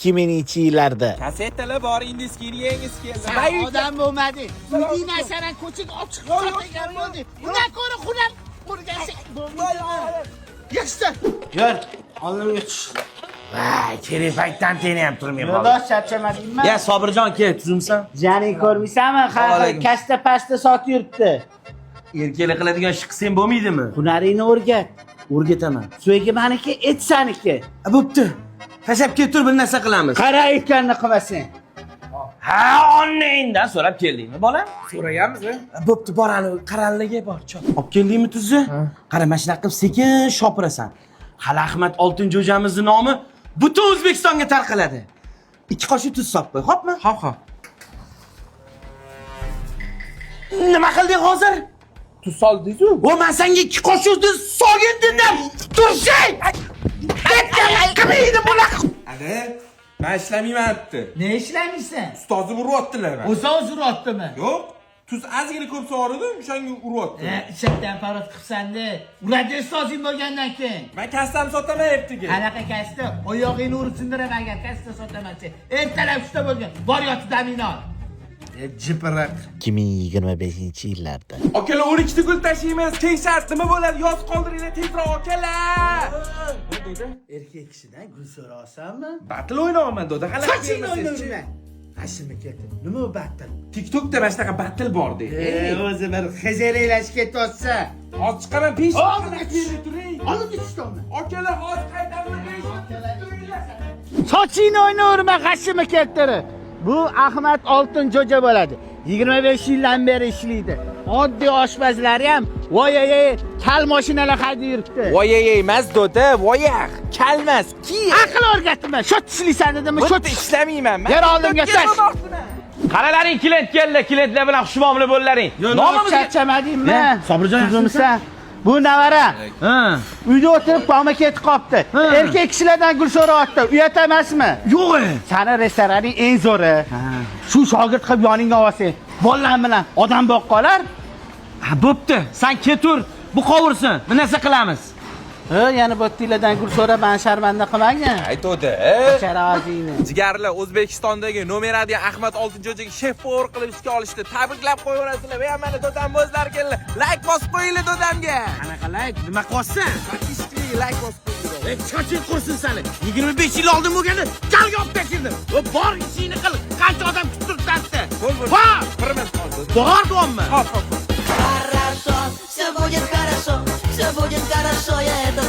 2000 yillarda. Kasetalar bor, ingiskiga yangi keldi. Sen odam bo'lmadi. Uying narsadan ko'chib ochiq sotagan bo'ldi. Undan ko'ra xunam qurgansan. Yaxshi. Yur, oldimga tush. Vay, kerak paytdan teni ham turmay qoldi. Yo'ldosh charchamadingmi? Ya Sobirjon kel, tuzimsan? Janing ko'rmaysanmi? Alaykum. Kasta pasta sotib yuribdi. Erkaklar qiladigan ish qilsang bo'lmaydimi? Hunaringni o'rgat. O'rgataman. So'ygi meniki, et saniki. Bo'pti. Tashlab ket tur, bir narsa qilamiz. Qara ekanni qilmasang. Ha, onnangdan so'rab keldingmi, bolam? So'raganmiz. Bo'pti, borani qaranliga bor, chop. Olib keldingmi tuzni? Qara, mana shunaqa qilib sekin shopirasan. Hali Ahmad Oltinjo'jamizning nomi butun O'zbekistonga tarqaladi. 2 qoshiq tuz solib qo'y, xo'pmi? Xo'p. Nima qilding hozir? Tuz soldingiz-ku? O, men senga 2 qoshiq tuz solgin dedim. Turshang! Qilmaydi bular. Ada, men ishlamayman debdi. Ne ishlaymisan? Ustozni uryaptilar men. O'zi uryaptimi? Yo'q, tuz ozgina ko'p sog'ordim, o'shanga uryapti. Ishakdan parod qilsanda, uradi ustozing bo'lgandan keyin. Men kastam sotaman debdi-ki. Qanaqa kasta? Oyog'ingni urib sindiraman agar kasta sotamanchi. Ertalab usta bo'lgan. Bor yotib damingni ol. Jipiroq. 2025 yillarda. Akalar 12 ta gul tashlaymiz. Keng shart nima bo'ladi? Yoz qoldiringlar tezroq akalar. Nima deydi? Erkak kishidan gul so'rasanmi? Battle o'ynayman doda. Sochingni o'ynayman. Ashimi ketdi. Nima u battle? TikTokda mana shunaqa battle bor deydi. O'zi bir xezelelashib ketyapsa. Hozir chiqaman pesh. Olib turing. olib ketishdi. Akalar hozir qaytaman. Sochingni o'ynayverma, g'ashimi keltirib. Bu Ahmad Oltinjo'ja bo'ladi. 25 yildan beri ishlaydi. Oddiy oshpazlari ham voyay kal mashinalar haydab yuribdi. Voyay emas doda, voyaq. Kalmas. Ki. Aql o'rgatma. Shot ishlaysan dedimmi? Shot ishlamayman. Yer oldimga tash. Qaralaring, klient keldi. Klientlar bilan xushmuomala bo'llaring. Nomimiz charchamadingmi? Sobirjon Tuzumsan. Bu navara. Ha. Uyda o'tirib qolma ketib qopti. Erkak kishilardan gul so'rayapti. Uyat emasmi? Yo'q. Sani restoraning eng zo'ri. Shu shogird qilib yoningga olsang, bolalar bilan odam boqib qolar. Ha, bo'pti. Sen ketur. Bu qovursin. Bir narsa qilamiz. Yana bo'ttinglardan gul so'rab, men sharmanda qilmagan. Aytdi. Sharazingni. Jigarlar O'zbekistondagi nomeradiya Ahmad Oltinjo'jaga shef povur qilib ishga olishdi. Tabriklab qo'yaverasizlar. Va mana dodam o'zlari keldi. Like bosib qo'yinglar dodamga. Qanaqa like? Nima qilyapsan? Ishki like bosib qo'yinglar. Choching qursin seni. 25 yil oldin bo'lganda jalga olib tashirdim. Va bor ishingni qil. Qancha odam kutib turibdi. Bor. Birimiz qoldi. Bormi? Hop. Хорошо, все будет хорошо, я этот